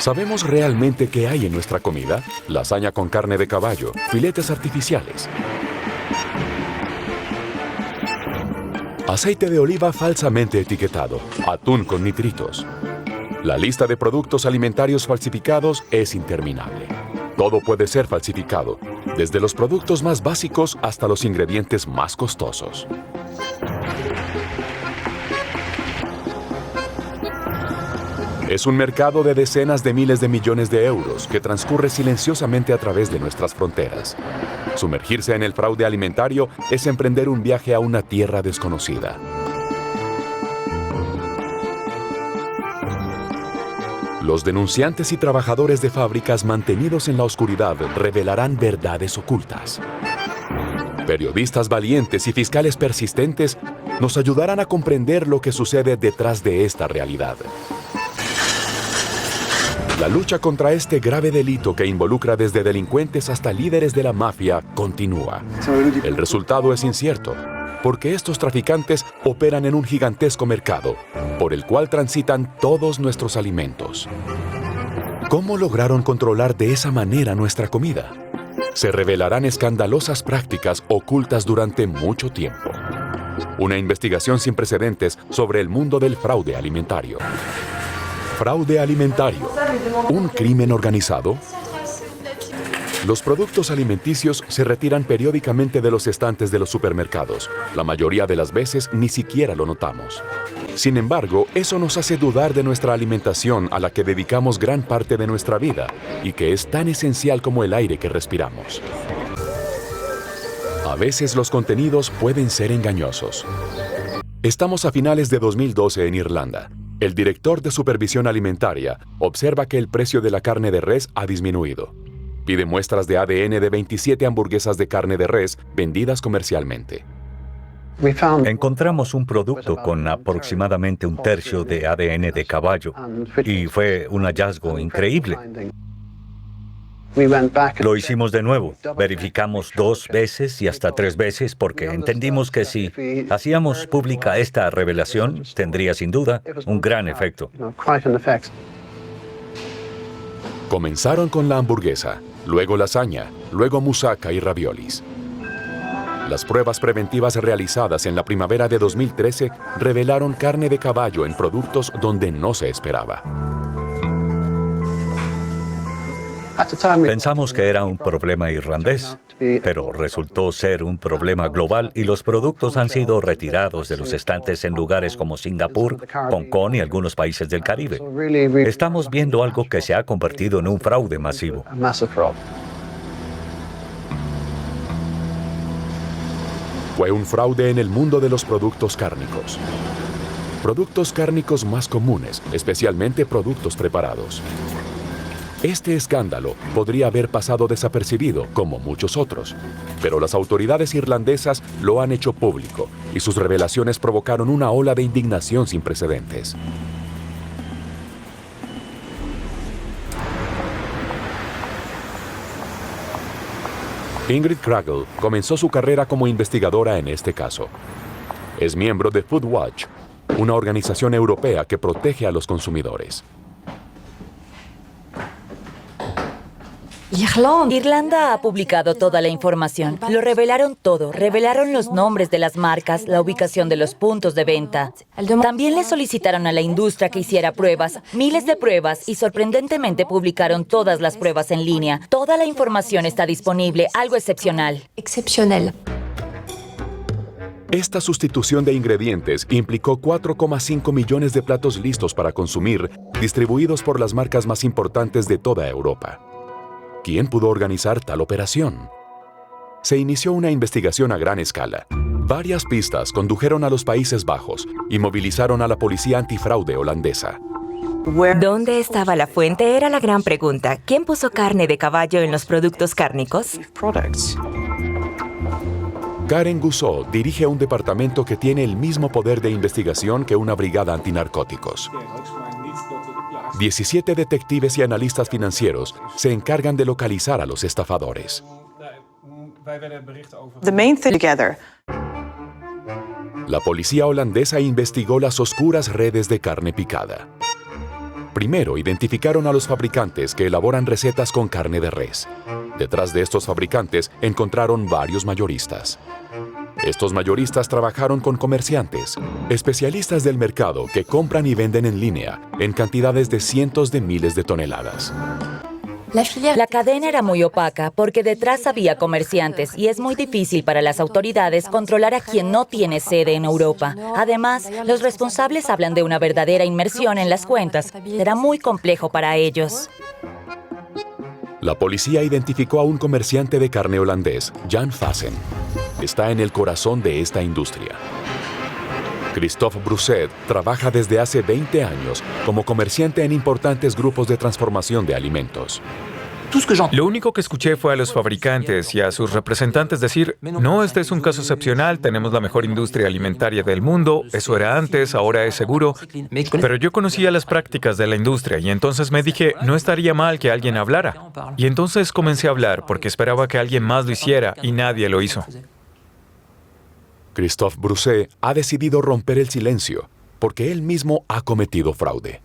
¿Sabemos realmente qué hay en nuestra comida? Lasaña con carne de caballo, filetes artificiales, aceite de oliva falsamente etiquetado, atún con nitritos. La lista de productos alimentarios falsificados es interminable. Todo puede ser falsificado, desde los productos más básicos hasta los ingredientes más costosos. Es un mercado de decenas de miles de millones de euros que transcurre silenciosamente a través de nuestras fronteras. Sumergirse en el fraude alimentario es emprender un viaje a una tierra desconocida. Los denunciantes y trabajadores de fábricas mantenidos en la oscuridad revelarán verdades ocultas. Periodistas valientes y fiscales persistentes nos ayudarán a comprender lo que sucede detrás de esta realidad. La lucha contra este grave delito que involucra desde delincuentes hasta líderes de la mafia continúa. El resultado es incierto, porque estos traficantes operan en un gigantesco mercado, por el cual transitan todos nuestros alimentos. ¿Cómo lograron controlar de esa manera nuestra comida? Se revelarán escandalosas prácticas ocultas durante mucho tiempo. Una investigación sin precedentes sobre el mundo del fraude alimentario. Fraude alimentario, ¿un crimen organizado? Los productos alimenticios se retiran periódicamente de los estantes de los supermercados. La mayoría de las veces ni siquiera lo notamos. Sin embargo, eso nos hace dudar de nuestra alimentación a la que dedicamos gran parte de nuestra vida y que es tan esencial como el aire que respiramos. A veces los contenidos pueden ser engañosos. Estamos a finales de 2012 en Irlanda. El director de supervisión alimentaria observa que el precio de la carne de res ha disminuido. Pide muestras de ADN de 27 hamburguesas de carne de res vendidas comercialmente. Encontramos un producto con aproximadamente un tercio de ADN de caballo y fue un hallazgo increíble. Lo hicimos de nuevo, verificamos 2 veces y hasta 3 veces porque entendimos que si hacíamos pública esta revelación, tendría sin duda un gran efecto. Comenzaron con la hamburguesa, luego lasaña, luego moussaka y raviolis. Las pruebas preventivas realizadas en la primavera de 2013 revelaron carne de caballo en productos donde no se esperaba. Pensamos que era un problema irlandés, pero resultó ser un problema global y los productos han sido retirados de los estantes en lugares como Singapur, Hong Kong y algunos países del Caribe. Estamos viendo algo que se ha convertido en un fraude masivo. Fue un fraude en el mundo de los productos cárnicos. Productos cárnicos más comunes, especialmente productos preparados. Este escándalo podría haber pasado desapercibido, como muchos otros, pero las autoridades irlandesas lo han hecho público y sus revelaciones provocaron una ola de indignación sin precedentes. Ingrid Kragel comenzó su carrera como investigadora en este caso. Es miembro de Food Watch, una organización europea que protege a los consumidores. Irlanda ha publicado toda la información. Lo revelaron todo. Revelaron los nombres de las marcas, la ubicación de los puntos de venta. También le solicitaron a la industria que hiciera pruebas, miles de pruebas, y sorprendentemente publicaron todas las pruebas en línea. Toda la información está disponible, algo excepcional. Esta sustitución de ingredientes implicó 4,5 millones de platos listos para consumir, distribuidos por las marcas más importantes de toda Europa. ¿Quién pudo organizar tal operación? Se inició una investigación a gran escala. Varias pistas condujeron a los Países Bajos y movilizaron a la policía antifraude holandesa. ¿Dónde estaba la fuente? Era la gran pregunta. ¿Quién puso carne de caballo en los productos cárnicos? Karen Gusseau dirige un departamento que tiene el mismo poder de investigación que una brigada antinarcóticos. 17 detectives y analistas financieros se encargan de localizar a los estafadores. La policía holandesa investigó las oscuras redes de carne picada. Primero, identificaron a los fabricantes que elaboran recetas con carne de res. Detrás de estos fabricantes encontraron varios mayoristas. Estos mayoristas trabajaron con comerciantes, especialistas del mercado que compran y venden en línea en cantidades de cientos de miles de toneladas. La cadena era muy opaca porque detrás había comerciantes y es muy difícil para las autoridades controlar a quien no tiene sede en Europa. Además, los responsables hablan de una verdadera inmersión en las cuentas. Será muy complejo para ellos. La policía identificó a un comerciante de carne holandés, Jan Fassen. Está en el corazón de esta industria. Christophe Brousset trabaja desde hace 20 años como comerciante en importantes grupos de transformación de alimentos. Lo único que escuché fue a los fabricantes y a sus representantes decir, no, este es un caso excepcional, tenemos la mejor industria alimentaria del mundo, eso era antes, ahora es seguro. Pero yo conocía las prácticas de la industria y entonces me dije, no estaría mal que alguien hablara. Y entonces comencé a hablar porque esperaba que alguien más lo hiciera y nadie lo hizo. Christophe Brousset ha decidido romper el silencio porque él mismo ha cometido fraude.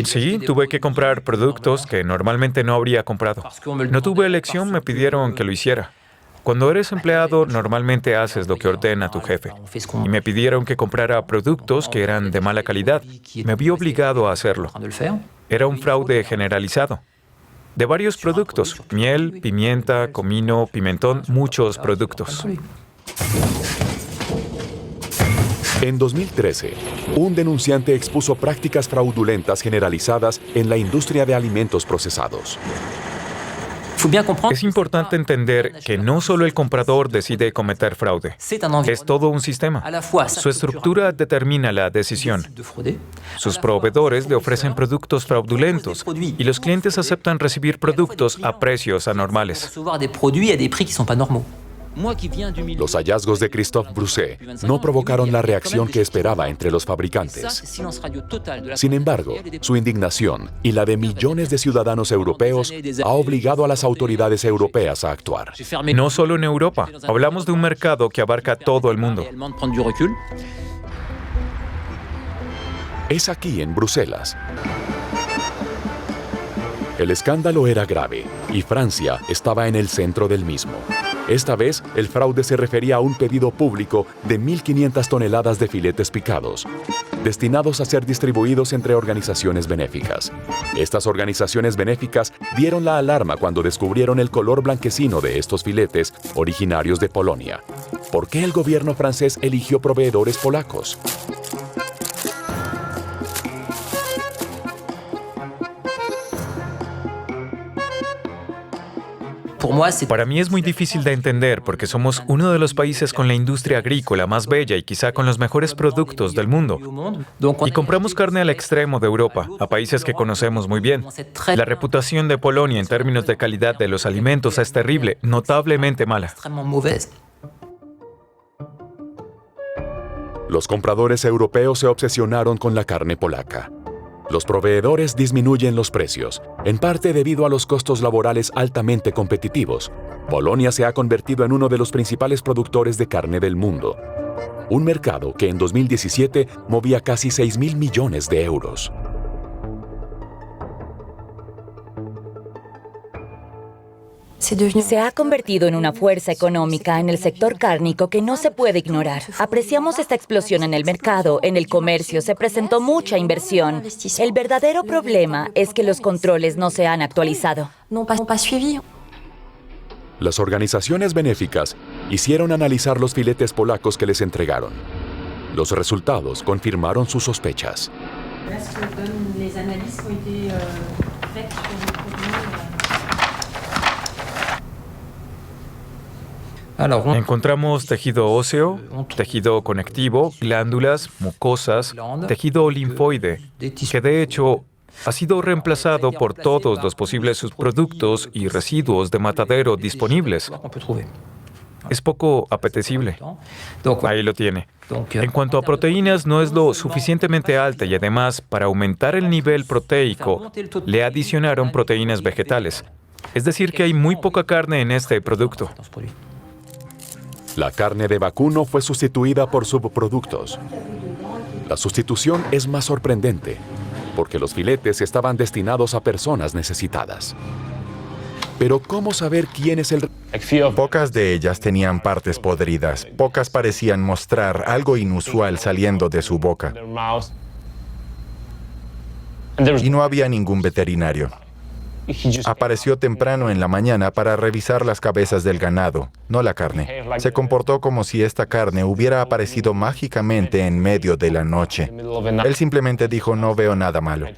Sí, tuve que comprar productos que normalmente no habría comprado. No tuve elección, me pidieron que lo hiciera. Cuando eres empleado, normalmente haces lo que ordena tu jefe. Y me pidieron que comprara productos que eran de mala calidad. Me vi obligado a hacerlo. Era un fraude generalizado. De varios productos, miel, pimienta, comino, pimentón, muchos productos. En 2013, un denunciante expuso prácticas fraudulentas generalizadas en la industria de alimentos procesados. Es importante entender que no solo el comprador decide cometer fraude, es todo un sistema. Su estructura determina la decisión. Sus proveedores le ofrecen productos fraudulentos y los clientes aceptan recibir productos a precios anormales. Los hallazgos de Christophe Brousset no provocaron la reacción que esperaba entre los fabricantes. Sin embargo, su indignación y la de millones de ciudadanos europeos ha obligado a las autoridades europeas a actuar. No solo en Europa, hablamos de un mercado que abarca todo el mundo. Es aquí, en Bruselas. El escándalo era grave y Francia estaba en el centro del mismo. Esta vez, el fraude se refería a un pedido público de 1.500 toneladas de filetes picados, destinados a ser distribuidos entre organizaciones benéficas. Estas organizaciones benéficas dieron la alarma cuando descubrieron el color blanquecino de estos filetes originarios de Polonia. ¿Por qué el gobierno francés eligió proveedores polacos? Para mí es muy difícil de entender porque somos uno de los países con la industria agrícola más bella y quizá con los mejores productos del mundo. Y compramos carne al extremo de Europa, a países que conocemos muy bien. La reputación de Polonia en términos de calidad de los alimentos es terrible, notablemente mala. Los compradores europeos se obsesionaron con la carne polaca. Los proveedores disminuyen los precios, en parte debido a los costos laborales altamente competitivos. Polonia se ha convertido en uno de los principales productores de carne del mundo. Un mercado que en 2017 movía casi 6.000 millones de euros. Se ha convertido en una fuerza económica en el sector cárnico que no se puede ignorar. Apreciamos esta explosión en el mercado, en el comercio, se presentó mucha inversión. El verdadero problema es que los controles no se han actualizado. Las organizaciones benéficas hicieron analizar los filetes polacos que les entregaron. Los resultados confirmaron sus sospechas. Encontramos tejido óseo, tejido conectivo, glándulas, mucosas, tejido linfoide, que de hecho ha sido reemplazado por todos los posibles subproductos y residuos de matadero disponibles. Es poco apetecible. Ahí lo tiene. En cuanto a proteínas, no es lo suficientemente alta y además, para aumentar el nivel proteico, le adicionaron proteínas vegetales. Es decir, que hay muy poca carne en este producto. La carne de vacuno fue sustituida por subproductos. La sustitución es más sorprendente. porque los filetes estaban destinados a personas necesitadas. Pero ¿cómo saber quién es el... Pocas de ellas tenían partes podridas. Pocas parecían mostrar algo inusual saliendo de su boca. Y no había ningún veterinario. Apareció temprano en la mañana para revisar las cabezas del ganado, no la carne. Se comportó como si esta carne hubiera aparecido mágicamente en medio de la noche. Él simplemente dijo, no veo nada malo.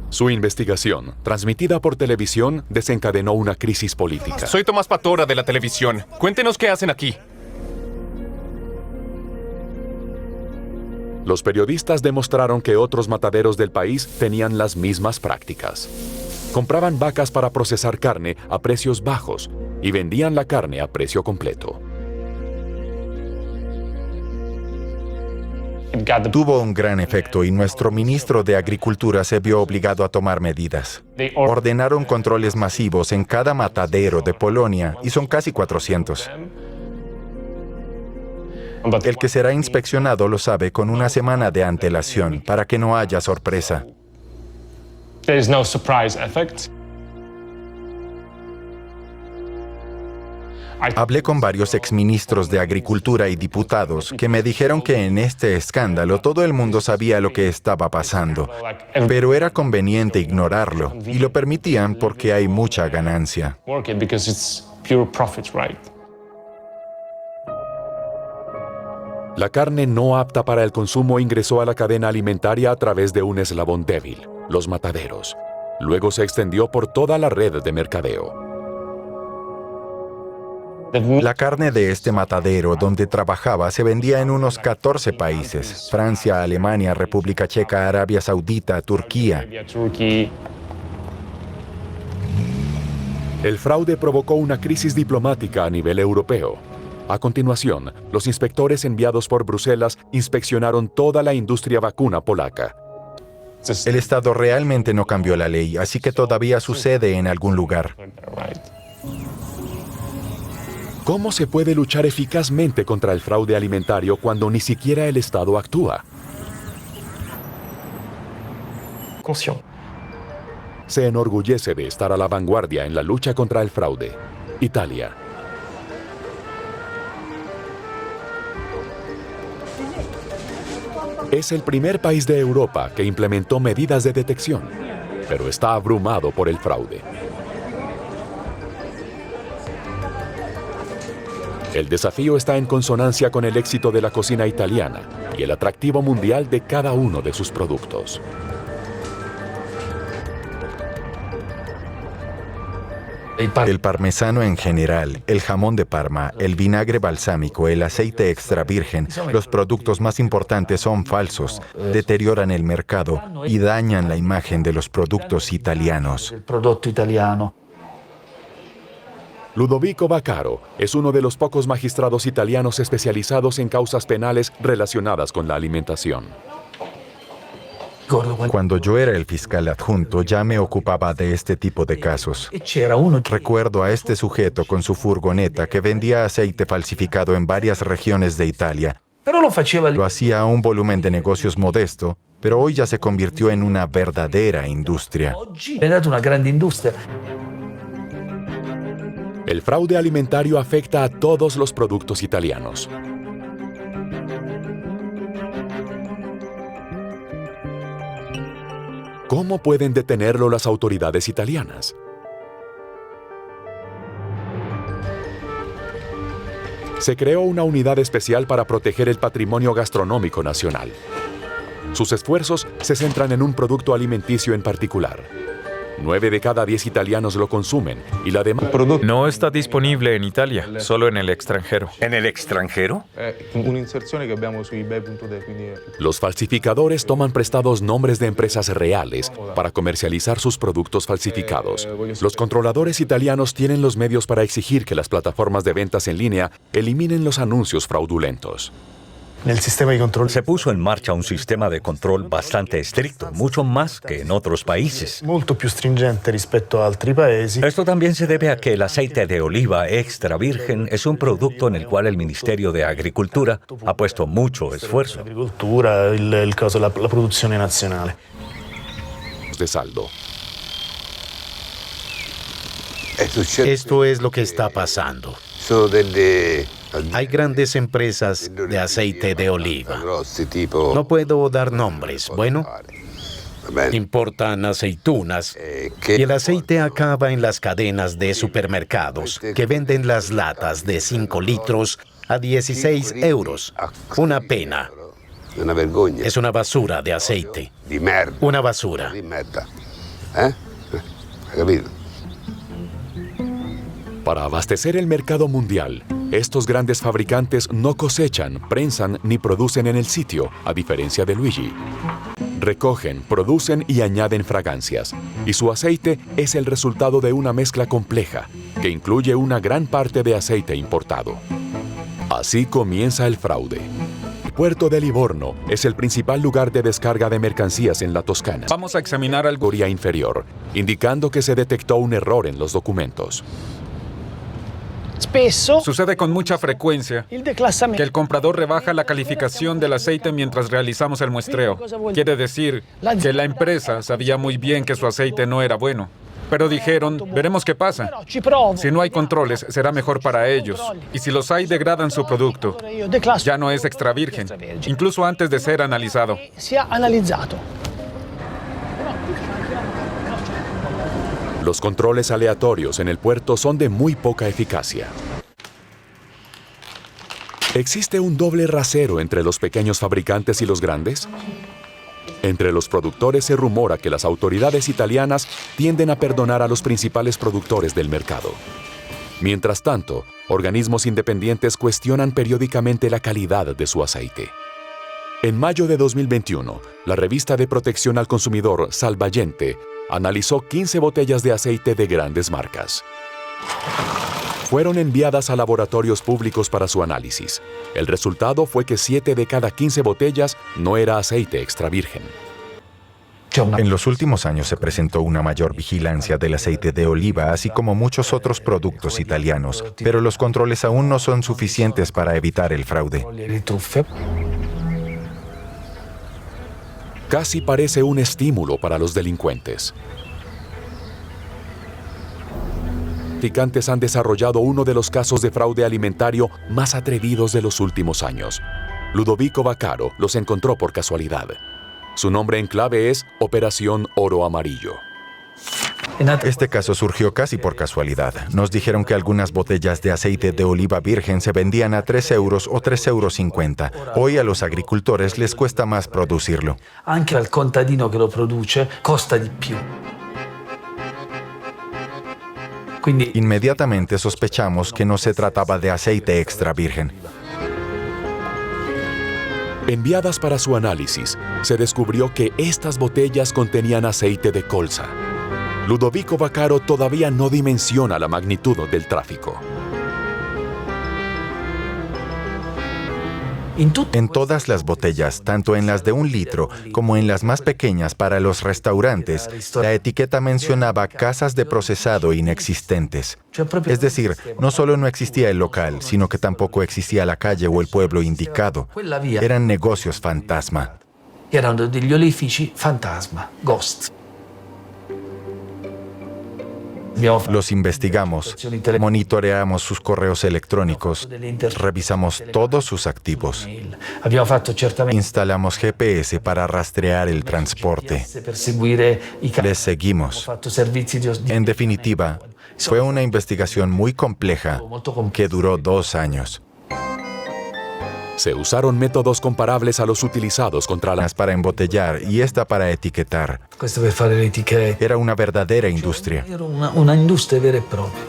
Su investigación, transmitida por televisión, desencadenó una crisis política. Soy Tomás Patora de la televisión. Cuéntenos qué hacen aquí. Los periodistas demostraron que otros mataderos del país tenían las mismas prácticas. Compraban vacas para procesar carne a precios bajos y vendían la carne a precio completo. Tuvo un gran efecto y nuestro ministro de Agricultura se vio obligado a tomar medidas. Ordenaron controles masivos en cada matadero de Polonia y son casi 400. El que será inspeccionado lo sabe con una semana de antelación para que no haya sorpresa. Hablé con varios exministros de Agricultura y diputados que me dijeron que en este escándalo todo el mundo sabía lo que estaba pasando, pero era conveniente ignorarlo y lo permitían porque hay mucha ganancia. La carne no apta para el consumo ingresó a la cadena alimentaria a través de un eslabón débil, los mataderos. Luego se extendió por toda la red de mercadeo. La carne de este matadero donde trabajaba se vendía en unos 14 países: Francia, Alemania, República Checa, Arabia Saudita, Turquía. El fraude provocó una crisis diplomática a nivel europeo. A continuación, los inspectores enviados por Bruselas inspeccionaron toda la industria vacuna polaca. El Estado realmente no cambió la ley, así que todavía sucede en algún lugar. ¿Cómo se puede luchar eficazmente contra el fraude alimentario cuando ni siquiera el Estado actúa? Se enorgullece de estar a la vanguardia en la lucha contra el fraude. Italia. Es el primer país de Europa que implementó medidas de detección, pero está abrumado por el fraude. El desafío está en consonancia con el éxito de la cocina italiana y el atractivo mundial de cada uno de sus productos. El parmesano en general, el jamón de Parma, el vinagre balsámico, el aceite extra virgen, los productos más importantes son falsos, deterioran el mercado y dañan la imagen de los productos italianos. Ludovico Vaccaro es uno de los pocos magistrados italianos especializados en causas penales relacionadas con la alimentación. Cuando yo era el fiscal adjunto, ya me ocupaba de este tipo de casos. Recuerdo a este sujeto con su furgoneta que vendía aceite falsificado en varias regiones de Italia. Lo hacía a un volumen de negocios modesto, pero hoy ya se convirtió en una verdadera industria. El fraude alimentario afecta a todos los productos italianos. ¿Cómo pueden detenerlo las autoridades italianas? Se creó una unidad especial para proteger el patrimonio gastronómico nacional. Sus esfuerzos se centran en un producto alimenticio en particular. 9 de cada 10 italianos lo consumen y la demanda... No está disponible en Italia, solo en el extranjero. ¿En el extranjero? Los falsificadores toman prestados nombres de empresas reales para comercializar sus productos falsificados. Los controladores italianos tienen los medios para exigir que las plataformas de ventas en línea eliminen los anuncios fraudulentos. Se puso en marcha un sistema de control bastante estricto, mucho más que en otros países. Esto también se debe a que el aceite de oliva extra virgen es un producto en el cual el Ministerio de Agricultura ha puesto mucho esfuerzo. De saldo. Esto es lo que está pasando. Hay grandes empresas de aceite de oliva. No puedo dar nombres, bueno. Importan aceitunas y el aceite acaba en las cadenas de supermercados que venden las latas de 5 litros a 16 euros. Una pena. Es una basura de aceite. Una basura. Para abastecer el mercado mundial, estos grandes fabricantes no cosechan, prensan ni producen en el sitio, a diferencia de Luigi. Recogen, producen y añaden fragancias, y su aceite es el resultado de una mezcla compleja, que incluye una gran parte de aceite importado. Así comienza el fraude. El puerto de Livorno es el principal lugar de descarga de mercancías en la Toscana. Vamos a examinar algo. Categoría inferior, indicando que se detectó un error en los documentos. Sucede con mucha frecuencia que el comprador rebaja la calificación del aceite mientras realizamos el muestreo. Quiere decir que la empresa sabía muy bien que su aceite no era bueno. Pero dijeron, veremos qué pasa. Si no hay controles, será mejor para ellos. Y si los hay, degradan su producto. Ya no es extra virgen, incluso antes de ser analizado. Los controles aleatorios en el puerto son de muy poca eficacia. ¿Existe un doble rasero entre los pequeños fabricantes y los grandes? Entre los productores se rumora que las autoridades italianas tienden a perdonar a los principales productores del mercado. Mientras tanto, organismos independientes cuestionan periódicamente la calidad de su aceite. En mayo de 2021, la revista de protección al consumidor Salvagente analizó 15 botellas de aceite de grandes marcas. Fueron enviadas a laboratorios públicos para su análisis. El resultado fue que 7 de cada 15 botellas no era aceite extra virgen. En los últimos años se presentó una mayor vigilancia del aceite de oliva, así como muchos otros productos italianos, pero los controles aún no son suficientes para evitar el fraude. Casi parece un estímulo para los delincuentes. Traficantes han desarrollado uno de los casos de fraude alimentario más atrevidos de los últimos años. Ludovico Vaccaro los encontró por casualidad. Su nombre en clave es Operación Oro Amarillo. Este caso surgió casi por casualidad. Nos dijeron que algunas botellas de aceite de oliva virgen se vendían a 3 euros o 3,50 €. Hoy a los agricultores les cuesta más producirlo. Anche al contadino que lo produce costa di più. Inmediatamente sospechamos que no se trataba de aceite extra virgen. Enviadas para su análisis, se descubrió que estas botellas contenían aceite de colza. Ludovico Vaccaro todavía no dimensiona la magnitud del tráfico. En todas las botellas, tanto en las de 1 litro como en las más pequeñas para los restaurantes, la etiqueta mencionaba casas de procesado inexistentes. Es decir, no solo no existía el local, sino que tampoco existía la calle o el pueblo indicado. Eran negocios fantasma. Eran degli olifici fantasma, ghost. Los investigamos, monitoreamos sus correos electrónicos, revisamos todos sus activos. Instalamos GPS para rastrear el transporte. Les seguimos. En definitiva, fue una investigación muy compleja que duró 2 años. Se usaron métodos comparables a los utilizados contra las para embotellar y esta para etiquetar. Era una verdadera industria. Era una industria vera e propria.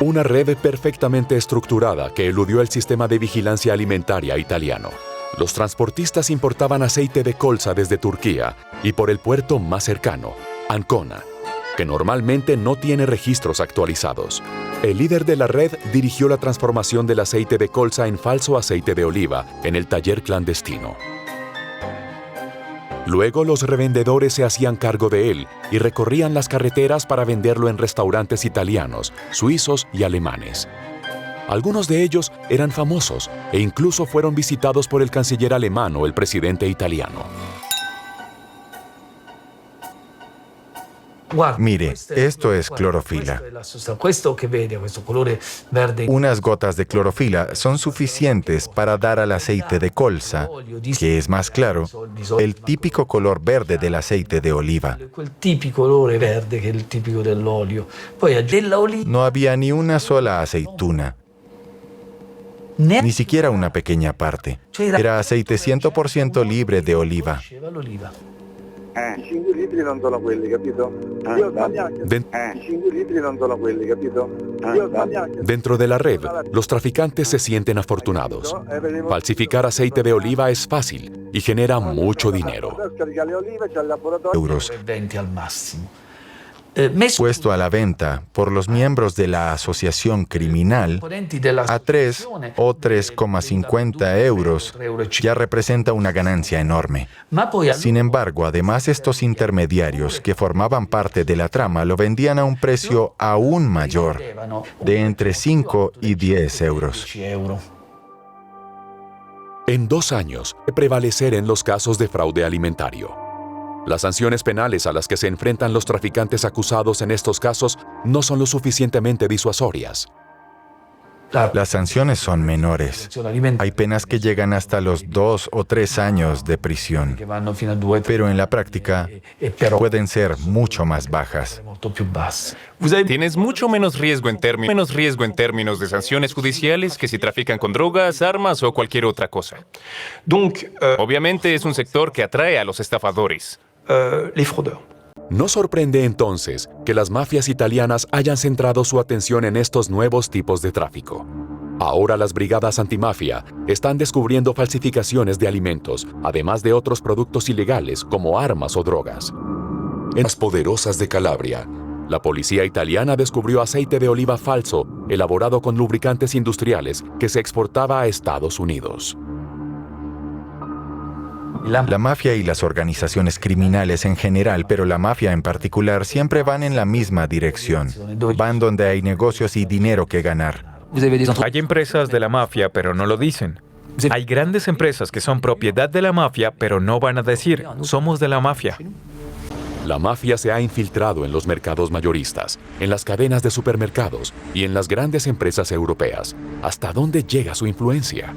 Una red perfectamente estructurada que eludió el sistema de vigilancia alimentaria italiano. Los transportistas importaban aceite de colza desde Turquía y por el puerto más cercano, Ancona. que normalmente no tiene registros actualizados. El líder de la red dirigió la transformación del aceite de colza en falso aceite de oliva en el taller clandestino. Luego los revendedores se hacían cargo de él y recorrían las carreteras para venderlo en restaurantes italianos, suizos y alemanes. Algunos de ellos eran famosos e incluso fueron visitados por el canciller alemán o el presidente italiano. Mire, esto es clorofila. Unas gotas de clorofila son suficientes para dar al aceite de colza, que es más claro, el típico color verde del aceite de oliva. No había ni una sola aceituna, ni siquiera una pequeña parte. Era aceite 100% libre de oliva. Dentro de la red, los traficantes se sienten afortunados. Falsificar aceite de oliva es fácil y genera mucho dinero. Euros. Puesto a la venta por los miembros de la asociación criminal a 3 o 3,50 euros ya representa una ganancia enorme. Sin embargo, además estos intermediarios que formaban parte de la trama lo vendían a un precio aún mayor, de entre 5 y 10 euros. En 2 años, prevalecer en los casos de fraude alimentario. Las sanciones penales a las que se enfrentan los traficantes acusados en estos casos no son lo suficientemente disuasorias. Las sanciones son menores. Hay penas que llegan hasta los 2 o 3 años de prisión, pero en la práctica pueden ser mucho más bajas. Tienes mucho menos riesgo en términos de sanciones judiciales que si trafican con drogas, armas o cualquier otra cosa. Obviamente es un sector que atrae a los estafadores. No sorprende entonces que las mafias italianas hayan centrado su atención en estos nuevos tipos de tráfico. Ahora las brigadas antimafia están descubriendo falsificaciones de alimentos, además de otros productos ilegales como armas o drogas. En las poderosas de Calabria, la policía italiana descubrió aceite de oliva falso, elaborado con lubricantes industriales, que se exportaba a Estados Unidos. La mafia y las organizaciones criminales en general, pero la mafia en particular, siempre van en la misma dirección. Van donde hay negocios y dinero que ganar. Hay empresas de la mafia, pero no lo dicen. Hay grandes empresas que son propiedad de la mafia, pero no van a decir, somos de la mafia. La mafia se ha infiltrado en los mercados mayoristas, en las cadenas de supermercados y en las grandes empresas europeas. ¿Hasta dónde llega su influencia?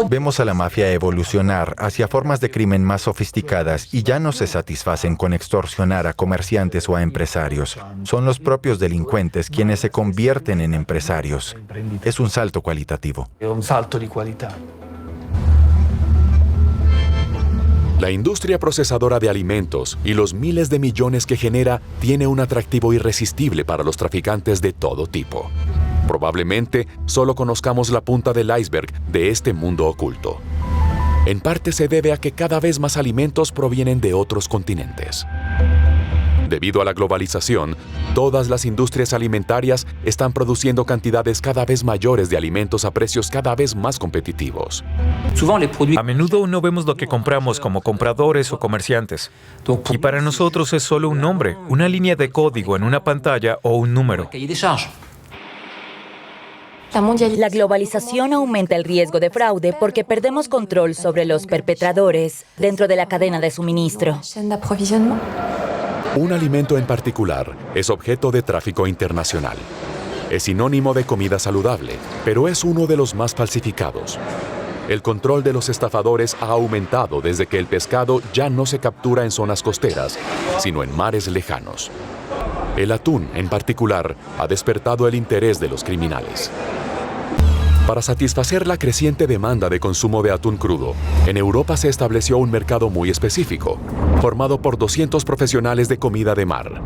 Vemos a la mafia evolucionar hacia formas de crimen más sofisticadas y ya no se satisfacen con extorsionar a comerciantes o a empresarios. Son los propios delincuentes quienes se convierten en empresarios. Es un salto cualitativo. La industria procesadora de alimentos y los miles de millones que genera tiene un atractivo irresistible para los traficantes de todo tipo. Probablemente solo conozcamos la punta del iceberg de este mundo oculto. En parte se debe a que cada vez más alimentos provienen de otros continentes. Debido a la globalización, todas las industrias alimentarias están produciendo cantidades cada vez mayores de alimentos a precios cada vez más competitivos. A menudo no vemos lo que compramos como compradores o comerciantes. Y para nosotros es solo un nombre, una línea de código en una pantalla o un número. La globalización aumenta el riesgo de fraude porque perdemos control sobre los perpetradores dentro de la cadena de suministro. Un alimento en particular es objeto de tráfico internacional. Es sinónimo de comida saludable, pero es uno de los más falsificados. El control de los estafadores ha aumentado desde que el pescado ya no se captura en zonas costeras, sino en mares lejanos. El atún, en particular, ha despertado el interés de los criminales. Para satisfacer la creciente demanda de consumo de atún crudo, en Europa se estableció un mercado muy específico, formado por 200 profesionales de comida de mar.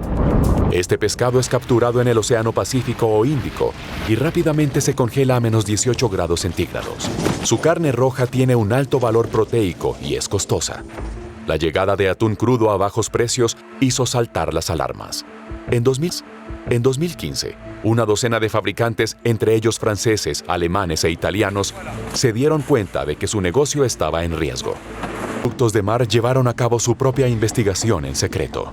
Este pescado es capturado en el Océano Pacífico o Índico y rápidamente se congela a menos 18 grados centígrados. Su carne roja tiene un alto valor proteico y es costosa. La llegada de atún crudo a bajos precios hizo saltar las alarmas. En 2015, una docena de fabricantes, entre ellos franceses, alemanes e italianos, se dieron cuenta de que su negocio estaba en riesgo. Productos de mar llevaron a cabo su propia investigación en secreto.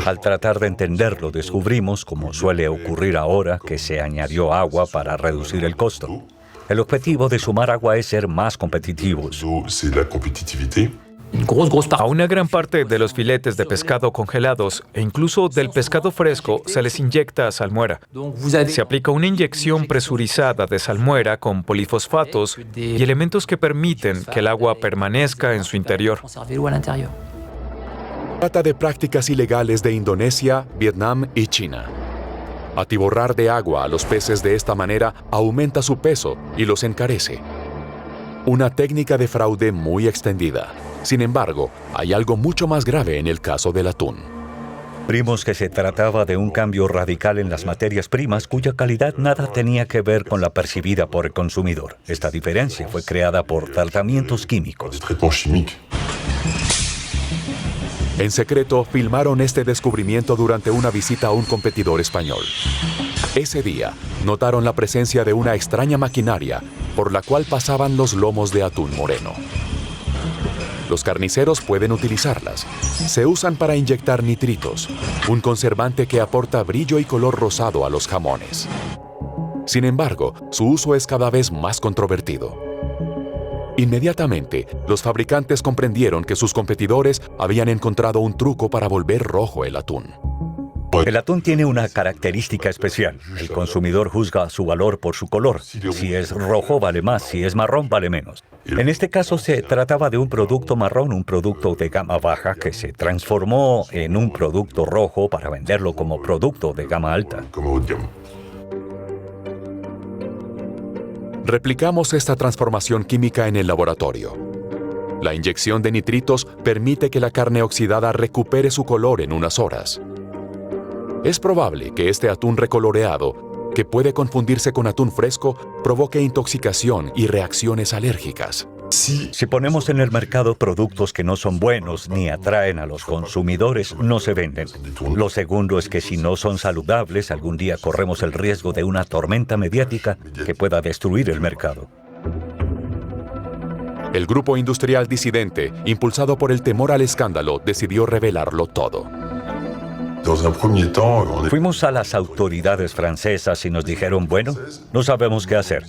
Al tratar de entenderlo, descubrimos, como suele ocurrir ahora, que se añadió agua para reducir el costo. El objetivo de sumar agua es ser más competitivos. A una gran parte de los filetes de pescado congelados e incluso del pescado fresco se les inyecta salmuera. Se aplica una inyección presurizada de salmuera con polifosfatos y elementos que permiten que el agua permanezca en su interior. Trata de prácticas ilegales de Indonesia, Vietnam y China. Atiborrar de agua a los peces de esta manera aumenta su peso y los encarece. Una técnica de fraude muy extendida. Sin embargo, hay algo mucho más grave en el caso del atún. Vimos que se trataba de un cambio radical en las materias primas cuya calidad nada tenía que ver con la percibida por el consumidor. Esta diferencia fue creada por tratamientos químicos. En secreto, filmaron este descubrimiento durante una visita a un competidor español. Ese día, notaron la presencia de una extraña maquinaria por la cual pasaban los lomos de atún moreno. Los carniceros pueden utilizarlas. Se usan para inyectar nitritos, un conservante que aporta brillo y color rosado a los jamones. Sin embargo, su uso es cada vez más controvertido. Inmediatamente, los fabricantes comprendieron que sus competidores habían encontrado un truco para volver rojo el atún. El atún tiene una característica especial. El consumidor juzga su valor por su color. Si es rojo, vale más. Si es marrón, vale menos. En este caso, se trataba de un producto marrón, un producto de gama baja que se transformó en un producto rojo para venderlo como producto de gama alta. Replicamos esta transformación química en el laboratorio. La inyección de nitritos permite que la carne oxidada recupere su color en unas horas. Es probable que este atún recoloreado, que puede confundirse con atún fresco, provoque intoxicación y reacciones alérgicas. Si ponemos en el mercado productos que no son buenos ni atraen a los consumidores, no se venden. Lo segundo es que si no son saludables, algún día corremos el riesgo de una tormenta mediática que pueda destruir el mercado. El grupo industrial disidente, impulsado por el temor al escándalo, decidió revelarlo todo. Fuimos a las autoridades francesas y nos dijeron, bueno, no sabemos qué hacer.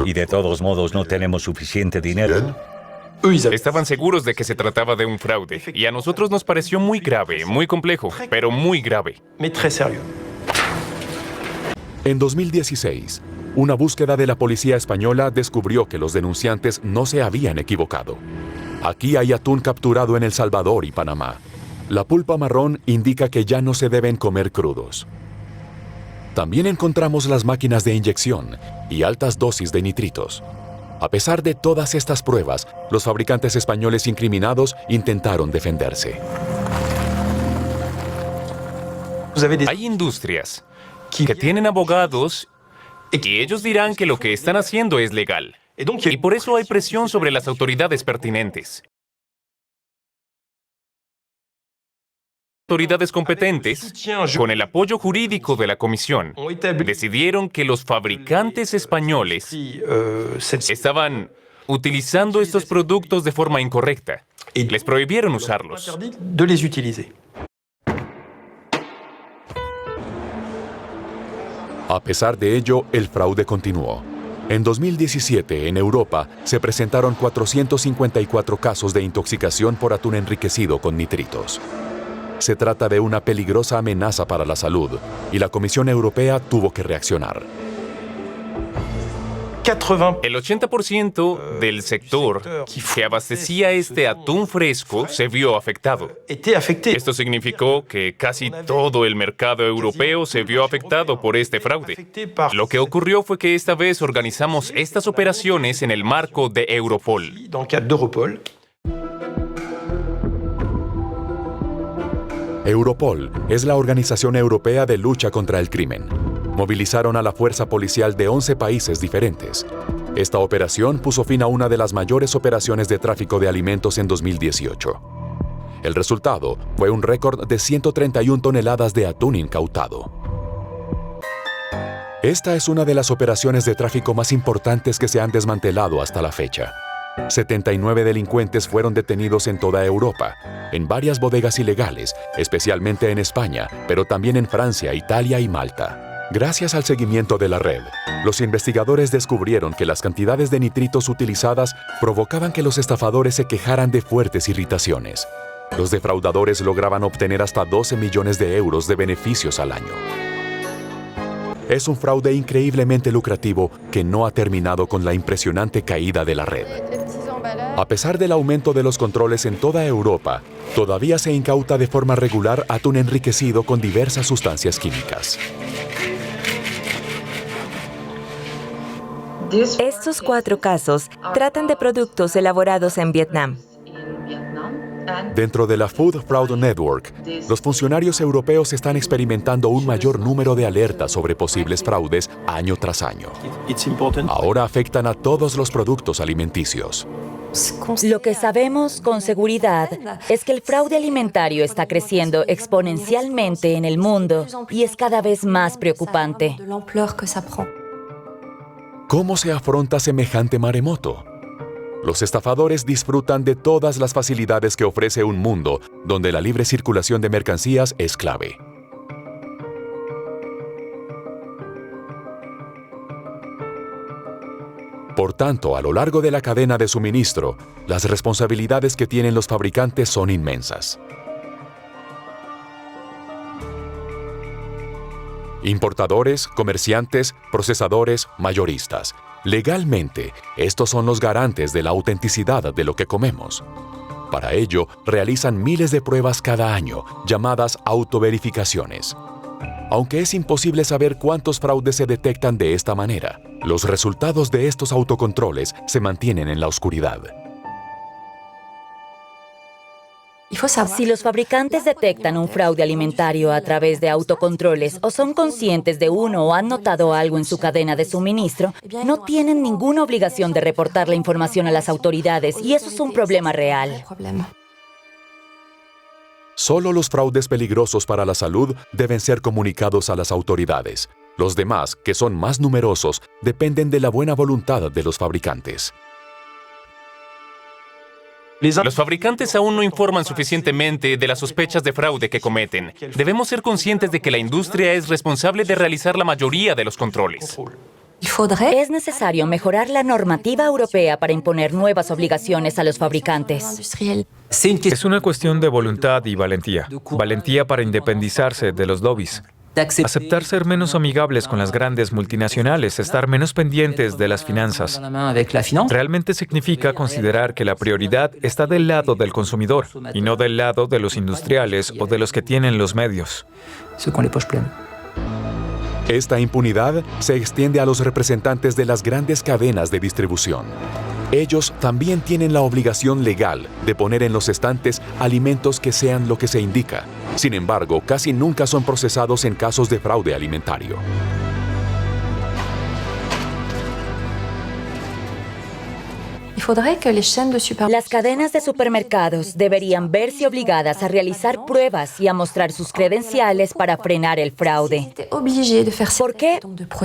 Y de todos modos no tenemos suficiente dinero. Estaban seguros de que se trataba de un fraude. Y a nosotros nos pareció muy grave, muy complejo, pero muy grave. En 2016, una búsqueda de la policía española descubrió que los denunciantes no se habían equivocado. Aquí hay atún capturado en El Salvador y Panamá. La pulpa marrón indica que ya no se deben comer crudos. También encontramos las máquinas de inyección y altas dosis de nitritos. A pesar de todas estas pruebas, los fabricantes españoles incriminados intentaron defenderse. Hay industrias que tienen abogados y ellos dirán que lo que están haciendo es legal. Y por eso hay presión sobre las autoridades pertinentes. Autoridades competentes, con el apoyo jurídico de la Comisión, decidieron que los fabricantes españoles estaban utilizando estos productos de forma incorrecta. Les prohibieron usarlos. A pesar de ello, el fraude continuó. En 2017, en Europa, se presentaron 454 casos de intoxicación por atún enriquecido con nitritos. Se trata de una peligrosa amenaza para la salud, y la Comisión Europea tuvo que reaccionar. El 80% del sector que abastecía este atún fresco se vio afectado. Esto significó que casi todo el mercado europeo se vio afectado por este fraude. Lo que ocurrió fue que esta vez organizamos estas operaciones en el marco de Europol. Europol es la organización europea de lucha contra el crimen. Movilizaron a la fuerza policial de 11 países diferentes. Esta operación puso fin a una de las mayores operaciones de tráfico de alimentos en 2018. El resultado fue un récord de 131 toneladas de atún incautado. Esta es una de las operaciones de tráfico más importantes que se han desmantelado hasta la fecha. 79 delincuentes fueron detenidos en toda Europa, en varias bodegas ilegales, especialmente en España, pero también en Francia, Italia y Malta. Gracias al seguimiento de la red, los investigadores descubrieron que las cantidades de nitritos utilizadas provocaban que los estafadores se quejaran de fuertes irritaciones. Los defraudadores lograban obtener hasta 12 millones de euros de beneficios al año. Es un fraude increíblemente lucrativo que no ha terminado con la impresionante caída de la red. A pesar del aumento de los controles en toda Europa, todavía se incauta de forma regular atún enriquecido con diversas sustancias químicas. Estos 4 casos tratan de productos elaborados en Vietnam. Dentro de la Food Fraud Network, los funcionarios europeos están experimentando un mayor número de alertas sobre posibles fraudes año tras año. Ahora afectan a todos los productos alimenticios. Lo que sabemos con seguridad es que el fraude alimentario está creciendo exponencialmente en el mundo y es cada vez más preocupante. ¿Cómo se afronta semejante maremoto? Los estafadores disfrutan de todas las facilidades que ofrece un mundo donde la libre circulación de mercancías es clave. Por tanto, a lo largo de la cadena de suministro, las responsabilidades que tienen los fabricantes son inmensas. Importadores, comerciantes, procesadores, mayoristas. Legalmente, estos son los garantes de la autenticidad de lo que comemos. Para ello, realizan miles de pruebas cada año, llamadas autoverificaciones. Aunque es imposible saber cuántos fraudes se detectan de esta manera, los resultados de estos autocontroles se mantienen en la oscuridad. Si los fabricantes detectan un fraude alimentario a través de autocontroles o son conscientes de uno o han notado algo en su cadena de suministro, no tienen ninguna obligación de reportar la información a las autoridades y eso es un problema real. Solo los fraudes peligrosos para la salud deben ser comunicados a las autoridades. Los demás, que son más numerosos, dependen de la buena voluntad de los fabricantes. Los fabricantes aún no informan suficientemente de las sospechas de fraude que cometen. Debemos ser conscientes de que la industria es responsable de realizar la mayoría de los controles. Es necesario mejorar la normativa europea para imponer nuevas obligaciones a los fabricantes. Es una cuestión de voluntad y valentía. Valentía para independizarse de los lobbies. Aceptar ser menos amigables con las grandes multinacionales, estar menos pendientes de las finanzas. Realmente significa considerar que la prioridad está del lado del consumidor y no del lado de los industriales o de los que tienen los medios. Esta impunidad se extiende a los representantes de las grandes cadenas de distribución. Ellos también tienen la obligación legal de poner en los estantes alimentos que sean lo que se indica. Sin embargo, casi nunca son procesados en casos de fraude alimentario. Las cadenas de supermercados deberían verse obligadas a realizar pruebas y a mostrar sus credenciales para frenar el fraude. ¿Por qué?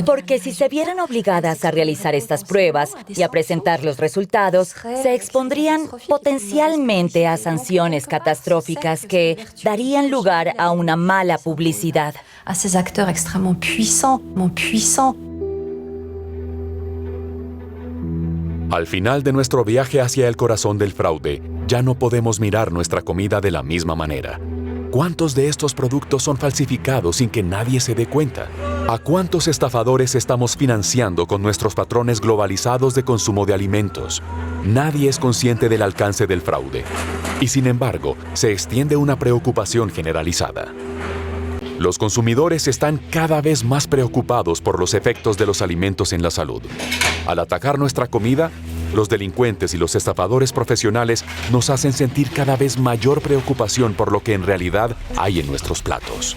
Porque si se vieran obligadas a realizar estas pruebas y a presentar los resultados, se expondrían potencialmente a sanciones catastróficas que darían lugar a una mala publicidad. Al final de nuestro viaje hacia el corazón del fraude, ya no podemos mirar nuestra comida de la misma manera. ¿Cuántos de estos productos son falsificados sin que nadie se dé cuenta? ¿A cuántos estafadores estamos financiando con nuestros patrones globalizados de consumo de alimentos? Nadie es consciente del alcance del fraude. Y sin embargo, se extiende una preocupación generalizada. Los consumidores están cada vez más preocupados por los efectos de los alimentos en la salud. Al atacar nuestra comida, los delincuentes y los estafadores profesionales nos hacen sentir cada vez mayor preocupación por lo que en realidad hay en nuestros platos.